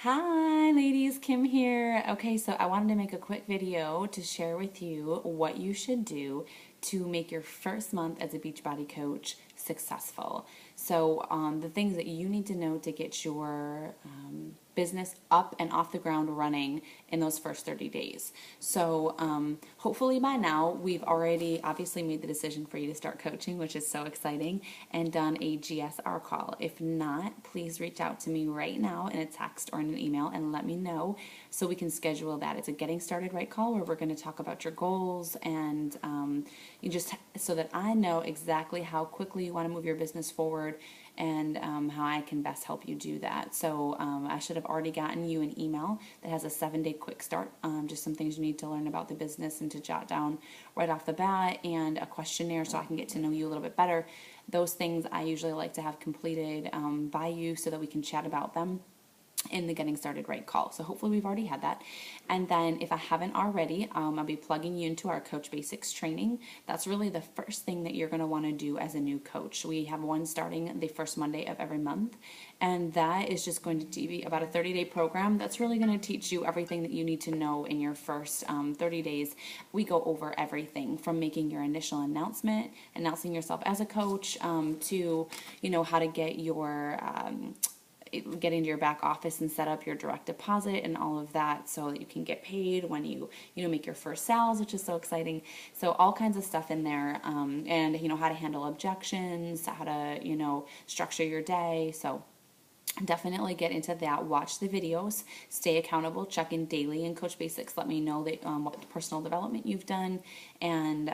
Hi ladies, Kim here. Okay, so I wanted to make a quick video to share with you what you should do to make your first month as a Beachbody coach successful. So the things that you need to know to get your business up and off the ground running in those first 30 days. So hopefully by now we've already obviously made the decision for you to start coaching, which is so exciting, and done a GSR call. If not, please reach out to me right now in a text or in an email and let me know so we can schedule that. It's a getting started right call where we're going to talk about your goals and you just so that I know exactly how quickly you want to move your business forward and how I can best help you do that. So I should have already gotten you an email that has a 7-day quick start, just some things you need to learn about the business and to jot down right off the bat, and a questionnaire so I can get to know you a little bit better. Those things I usually like to have completed by you so that we can chat about them in the getting started right call. So hopefully we've already had that. And then if I haven't already, I'll be plugging you into our Coach Basics training. That's really the first thing that you're going to want to do as a new coach. We have one starting the first Monday of every month, and that is just going to be about a 30-day program that's really going to teach you everything that you need to know in your first 30 days. We go over everything from making your initial announcement, announcing yourself as a coach, to how to get into your back office and set up your direct deposit and all of that so that you can get paid when you make your first sales, which is so exciting. So all kinds of stuff in there, and how to handle objections, how to structure your day. So definitely get into that. Watch the videos, stay accountable, check in daily in Coach Basics. Let me know that what personal development you've done, and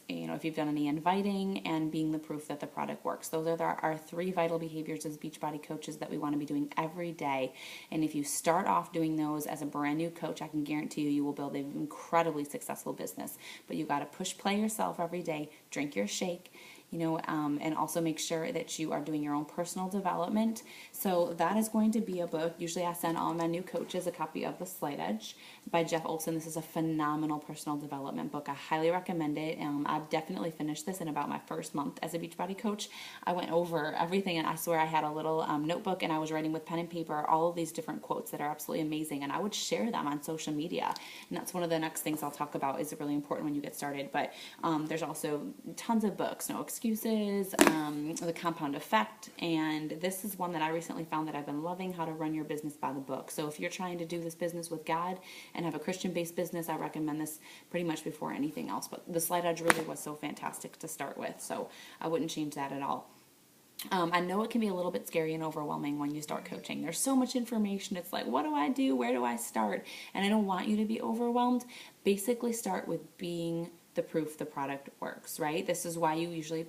if you've done any inviting, and being the proof that the product works. Those are our 3 vital behaviors as Beachbody coaches that we want to be doing every day. And if you start off doing those as a brand new coach, I can guarantee you will build an incredibly successful business. But you got to push play yourself every day, drink your shake, and also make sure that you are doing your own personal development. So that is going to be a book. Usually I send all my new coaches a copy of The Slight Edge by Jeff Olson. This is a phenomenal personal development book. I highly recommend it. I've definitely finished this in about my first month as a Beachbody coach. I went over everything, and I swear I had a little notebook, and I was writing with pen and paper all of these different quotes that are absolutely amazing, and I would share them on social media. And that's one of the next things I'll talk about, is really important when you get started. But there's also tons of books, No Excuses, The Compound Effect, and this is one that I recently found that I've been loving, How to Run Your Business by the Book. So if you're trying to do this business with God and have a Christian-based business, I recommend this pretty much before anything else. But The Slight Edge really was so fantastic to start with, so I wouldn't change that at all. I know it can be a little bit scary and overwhelming when you start coaching. There's so much information. It's like, what do I do? Where do I start? And I don't want you to be overwhelmed. Basically start with being the proof the product works, right? This is why you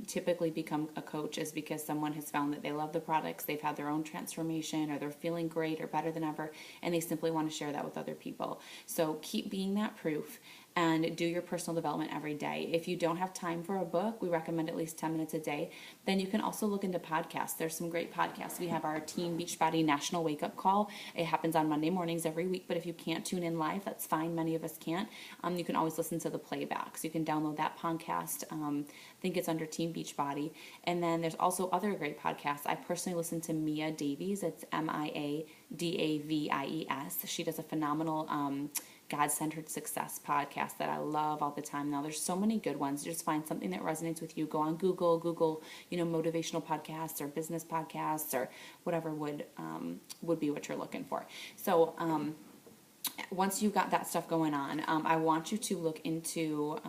typically become a coach, is because someone has found that they love the products, they've had their own transformation, or they're feeling great or better than ever, and they simply want to share that with other people. So keep being that proof and do your personal development every day. If you don't have time for a book, we recommend at least 10 minutes a day. Then you can also look into podcasts. There's some great podcasts. We have our Team Beachbody National Wake Up Call. It happens on Monday mornings every week, but if you can't tune in live, that's fine. Many of us can't. You can always listen to the playback. So you can download that podcast. I think it's under Team Beachbody. And then there's also other great podcasts. I personally listen to Mia Davies. It's Miadavies. She does a phenomenal God-centered success podcast that I love all the time. Now there's so many good ones. Just find something that resonates with you. Go on Google motivational podcasts or business podcasts or whatever would be what you're looking for. So once you've got that stuff going on, I want you to look into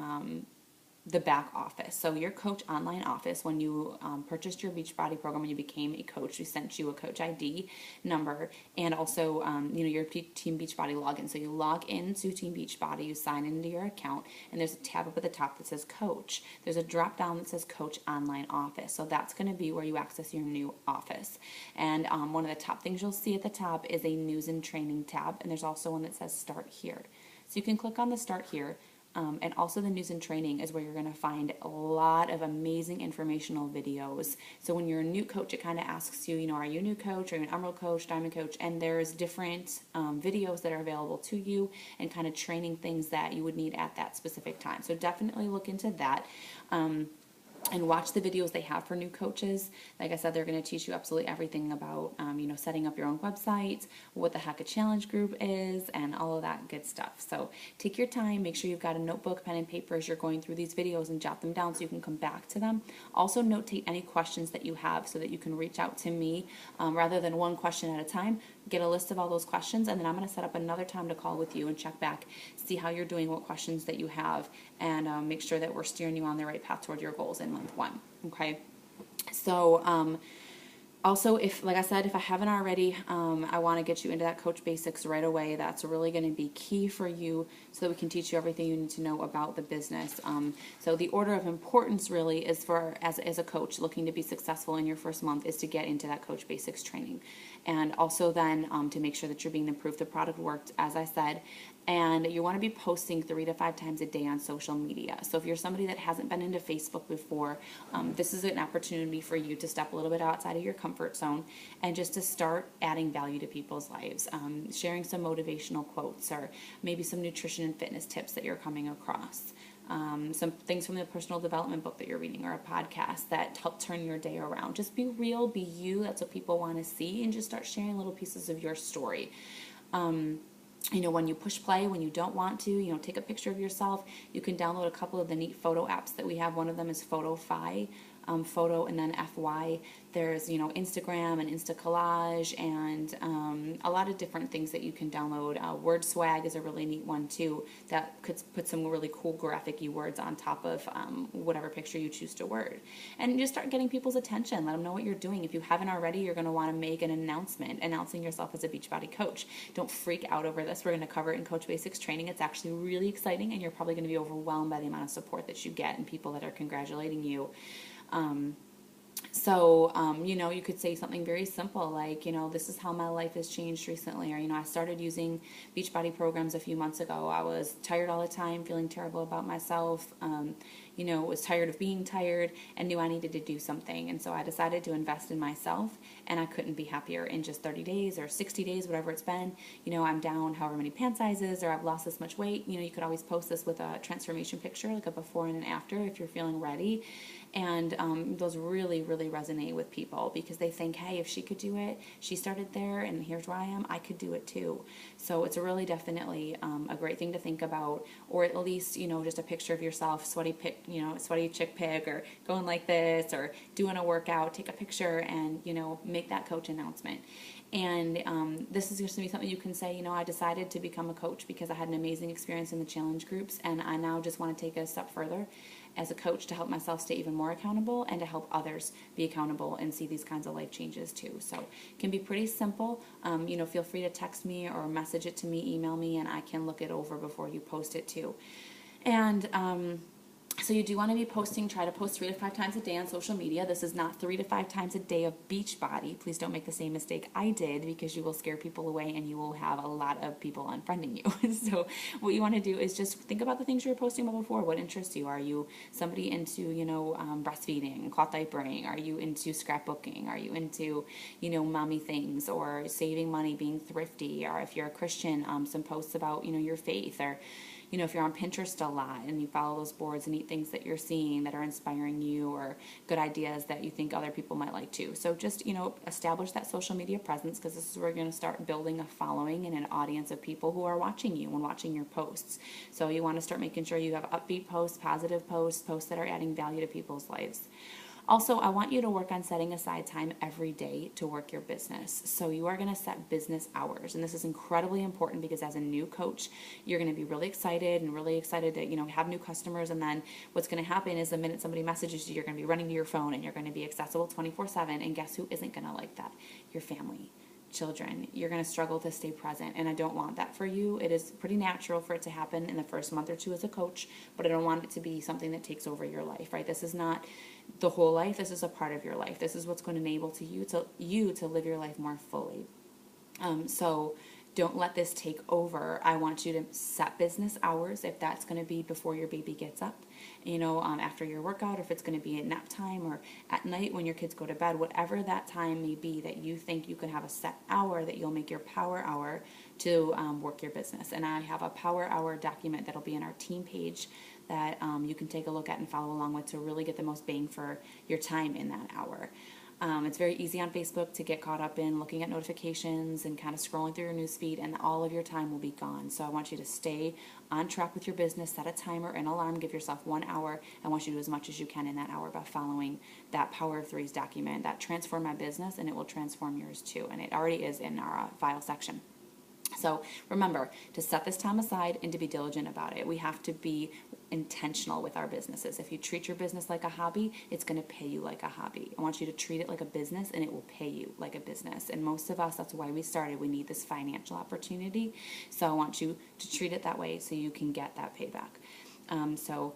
the back office. So your coach online office, when you purchased your Beachbody program, when you became a coach, we sent you a coach ID number, and also your Team Beachbody login. So you log into Team Beachbody, you sign into your account, and there's a tab up at the top that says coach. There's a drop down that says coach online office. So that's going to be where you access your new office. And one of the top things you'll see at the top is a news and training tab, and there's also one that says start here. So you can click on the start here. And also the news and training is where you're going to find a lot of amazing informational videos. So when you're a new coach, it kind of asks you, are you a new coach, or an Emerald coach, Diamond coach? And there's different videos that are available to you, and kind of training things that you would need at that specific time. So definitely look into that. and watch the videos they have for new coaches. Like I said, they're going to teach you absolutely everything about, setting up your own website, what the heck a challenge group is, and all of that good stuff. So take your time, make sure you've got a notebook, pen, and paper as you're going through these videos, and jot them down so you can come back to them. Also notate any questions that you have so that you can reach out to me rather than one question at a time. Get a list of all those questions, and then I'm going to set up another time to call with you and check back, see how you're doing, what questions that you have, and make sure that we're steering you on the right path toward your goals in month 1. Okay. So, also, like I said, if I haven't already, I want to get you into that Coach Basics right away. That's really going to be key for you so that we can teach you everything you need to know about the business. So the order of importance really is for, as a coach looking to be successful in your first month, is to get into that Coach Basics training. And also then to make sure that you're being approved the product worked, as I said. And you want to be posting 3 to 5 times a day on social media. So if you're somebody that hasn't been into Facebook before, this is an opportunity for you to step a little bit outside of your comfort zone and just to start adding value to people's lives, sharing some motivational quotes or maybe some nutrition and fitness tips that you're coming across. Some things from the personal development book that you're reading or a podcast that help turn your day around. Just be real, be you. That's what people want to see, and just start sharing little pieces of your story. When you push play, when you don't want to, take a picture of yourself. You can download a couple of the neat photo apps that we have. One of them is PhotoFi, photo and then FY. There's, Instagram and Insta Collage and a lot of different things that you can download. Word Swag is a really neat one too that could put some really cool graphic-y words on top of whatever picture you choose to word. And just start getting people's attention. Let them know what you're doing. If you haven't already, you're going to want to make an announcement announcing yourself as a Beachbody coach. Don't freak out over this. We're going to cover it in Coach Basics training. It's actually really exciting, and you're probably going to be overwhelmed by the amount of support that you get and people that are congratulating you. You could say something very simple like, this is how my life has changed recently. Or, I started using Beachbody programs a few months ago. I was tired all the time, feeling terrible about myself, was tired of being tired and knew I needed to do something. And so I decided to invest in myself, and I couldn't be happier. In just 30 days or 60 days, whatever it's been, I'm down however many pant sizes, or I've lost this much weight. You could always post this with a transformation picture, like a before and an after, if you're feeling ready. And those really, really resonate with people because they think, hey, if she could do it, she started there, and here's where I am, I could do it too. So it's really definitely a great thing to think about, or at least, just a picture of yourself, sweaty chick pic, or going like this, or doing a workout. Take a picture and, make that coach announcement. And this is just going to be something you can say, I decided to become a coach because I had an amazing experience in the challenge groups, and I now just want to take it a step further as a coach to help myself stay even more accountable and to help others be accountable and see these kinds of life changes too. So it can be pretty simple. Feel free to text me or message it to me, email me, and I can look it over before you post it too. And so you do want to be try to post 3 to 5 times a day on social media. This is not 3 to 5 times a day of Beachbody. Please don't make the same mistake I did, because you will scare people away and you will have a lot of people unfriending you. So what you want to do is just think about the things you were posting about before. What interests you? Are you somebody into, breastfeeding, cloth diapering? Are you into scrapbooking? Are you into, mommy things, or saving money, being thrifty? Or if you're a Christian, some posts about, your faith, or if you're on Pinterest a lot and you follow those boards and neat things that you're seeing that are inspiring you, or good ideas that you think other people might like too. So just, establish that social media presence, because this is where you're going to start building a following and an audience of people who are watching you and watching your posts. So you want to start making sure you have upbeat posts, positive posts, posts that are adding value to people's lives. Also, I want you to work on setting aside time every day to work your business. So you are going to set business hours. And this is incredibly important because as a new coach, you're going to be really excited to, have new customers. And then what's going to happen is the minute somebody messages you, you're going to be running to your phone and you're going to be accessible 24/7. And guess who isn't going to like that? Your family. Children. You're going to struggle to stay present, and I don't want that for you. It is pretty natural for it to happen in the first month or two as a coach, but I don't want it to be something that takes over your life, right? This is not the whole life. This is a part of your life. This is what's going to enable you to live your life more fully. So don't let this take over. I want you to set business hours, if that's going to be before your baby gets up, after your workout, or if it's going to be at nap time or at night when your kids go to bed, whatever that time may be that you think you can have a set hour that you'll make your power hour to work your business. And I have a power hour document that'll be in our team page that you can take a look at and follow along with to really get the most bang for your time in that hour. It's very easy on Facebook to get caught up in looking at notifications and kind of scrolling through your newsfeed, and all of your time will be gone. So I want you to stay on track with your business, set a timer, an alarm, give yourself 1 hour. I want you to do as much as you can in that hour by following that Power of Threes document that transform my business, and it will transform yours too. And it already is in our file section. So remember to set this time aside and to be diligent about it. We have to be intentional with our businesses. If you treat your business like a hobby, it's going to pay you like a hobby. I want you to treat it like a business, and it will pay you like a business. And most of us, that's why we started. We need this financial opportunity. So I want you to treat it that way so you can get that payback. So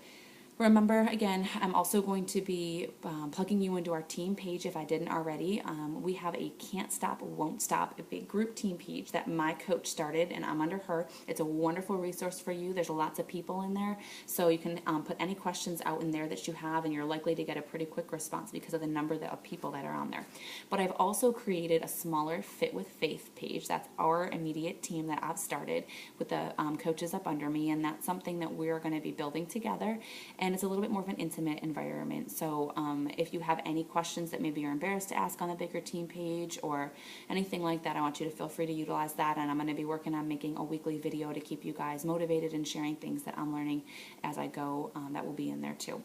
remember, again, I'm also going to be plugging you into our team page if I didn't already. We have a Can't Stop, Won't Stop, a big group team page that my coach started, and I'm under her. It's a wonderful resource for you. There's lots of people in there, so you can put any questions out in there that you have, and you're likely to get a pretty quick response because of the number of people that are on there. But I've also created a smaller Fit with Faith page. That's our immediate team that I've started with the coaches up under me, and that's something that we're going to be building together. And it's a little bit more of an intimate environment. So if you have any questions that maybe you're embarrassed to ask on the bigger team page or anything like that, I want you to feel free to utilize that. And I'm going to be working on making a weekly video to keep you guys motivated and sharing things that I'm learning as I go. That will be in there too.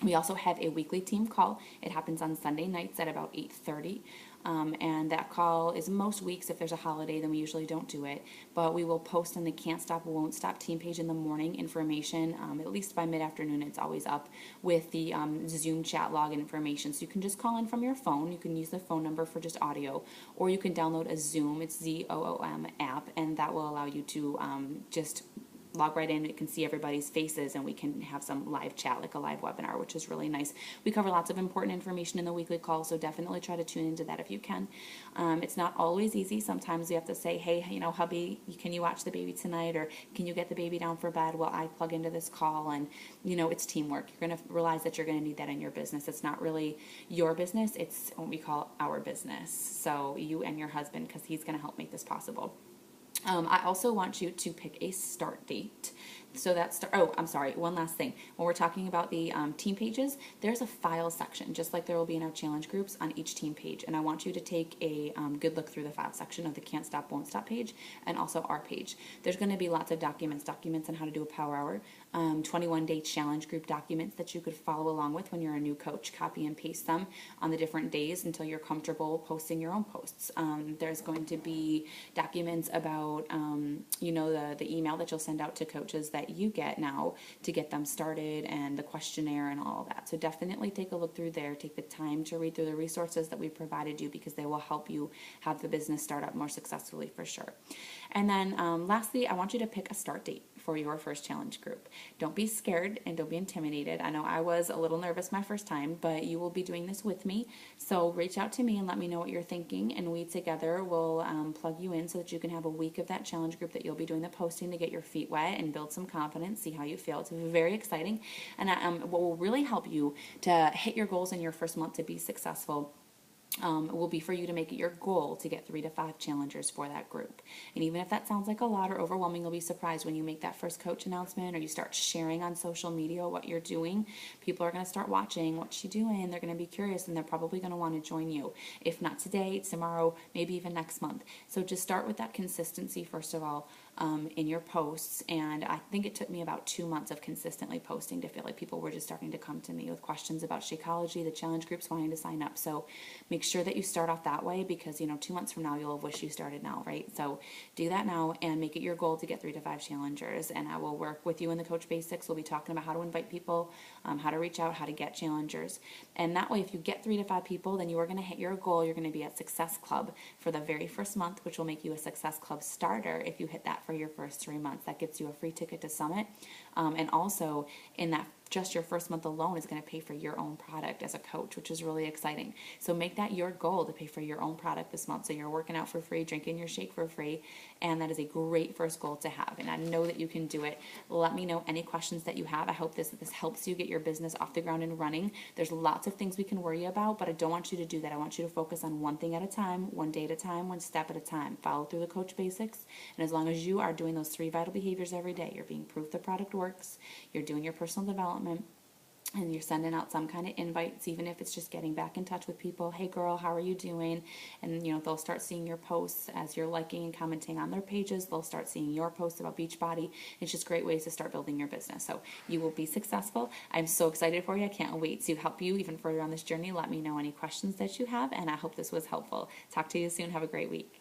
We also have a weekly team call. It happens on Sunday nights at about 8:30. And that call is most weeks. If there's a holiday, then we usually don't do it. But we will post on the Can't Stop, Won't Stop team page in the morning information. At least by mid-afternoon, it's always up with the Zoom chat login information. So you can just call in from your phone. You can use the phone number for just audio, or you can download a Zoom. It's ZOOM app, and that will allow you to just log right in. It can see everybody's faces, and we can have some live chat, like a live webinar, which is really nice. We cover lots of important information in the weekly call, so definitely try to tune into that if you can. It's not always easy. Sometimes you have to say, hey, hubby, can you watch the baby tonight, or can you get the baby down for bed while I plug into this call? And it's teamwork. You're going to realize that you're going to need that in your business. It's not really your business, it's what we call our business. So you and your husband, because he's going to help make this possible. I also want you to pick a start date. So I'm sorry, one last thing. When we're talking about the team pages, there's a file section, just like there will be in our challenge groups on each team page. And I want you to take a good look through the file section of the Can't Stop, Won't Stop page, and also our page. There's going to be lots of documents on how to do a power hour, 21-day challenge group documents that you could follow along with when you're a new coach. Copy and paste them on the different days until you're comfortable posting your own posts. There's going to be documents about, the email that you'll send out to coaches that you get now to get them started, and the questionnaire and all of that. So definitely take a look through there. Take the time to read through the resources that we provided you, because they will help you have the business start up more successfully for sure. And then lastly, I want you to pick a start date for your first challenge group. Don't be scared and don't be intimidated. I know I was a little nervous my first time, but you will be doing this with me. So reach out to me and let me know what you're thinking, and we together will plug you in so that you can have a week of that challenge group that you'll be doing the posting to get your feet wet and build some confidence, see how you feel. It's very exciting, and what will really help you to hit your goals in your first month to be successful will be for you to make it your goal to get 3 to 5 challengers for that group. And even if that sounds like a lot or overwhelming, you'll be surprised when you make that first coach announcement, or you start sharing on social media what you're doing. People are going to start watching what you're doing. They're going to be curious, and they're probably going to want to join you. If not today, tomorrow, maybe even next month. So just start with that consistency first of all in your posts. And I think it took me about 2 months of consistently posting to feel like people were just starting to come to me with questions about Shakeology, the challenge groups, wanting to sign up. So make sure that you start off that way, because 2 months from now you'll have wished you started now, right? So do that now and make it your goal to get 3 to 5 challengers. And I will work with you in the Coach Basics. We'll be talking about how to invite people, how to reach out, how to get challengers. And that way, if you get 3 to 5 people, then you are going to hit your goal. You're going to be at Success Club for the very first month, which will make you a Success Club starter if you hit that for your first 3 months. That gets you a free ticket to Summit. And also in that just your first month alone is going to pay for your own product as a coach, which is really exciting. So make that your goal to pay for your own product this month. So you're working out for free, drinking your shake for free, and that is a great first goal to have. And I know that you can do it. Let me know any questions that you have. I hope this helps you get your business off the ground and running. There's lots of things we can worry about, but I don't want you to do that. I want you to focus on one thing at a time, one day at a time, one step at a time. Follow through the coach basics. And as long as you are doing those 3 vital behaviors every day, you're being proof the product works, you're doing your personal development, and you're sending out some kind of invites, even if it's just getting back in touch with people. Hey girl, how are you doing? And they'll start seeing your posts as you're liking and commenting on their pages. They'll start seeing your posts about Beachbody. It's just great ways to start building your business. So you will be successful. I'm so excited for you. I can't wait to help you even further on this journey. Let me know any questions that you have, and I hope this was helpful. Talk to you soon. Have a great week.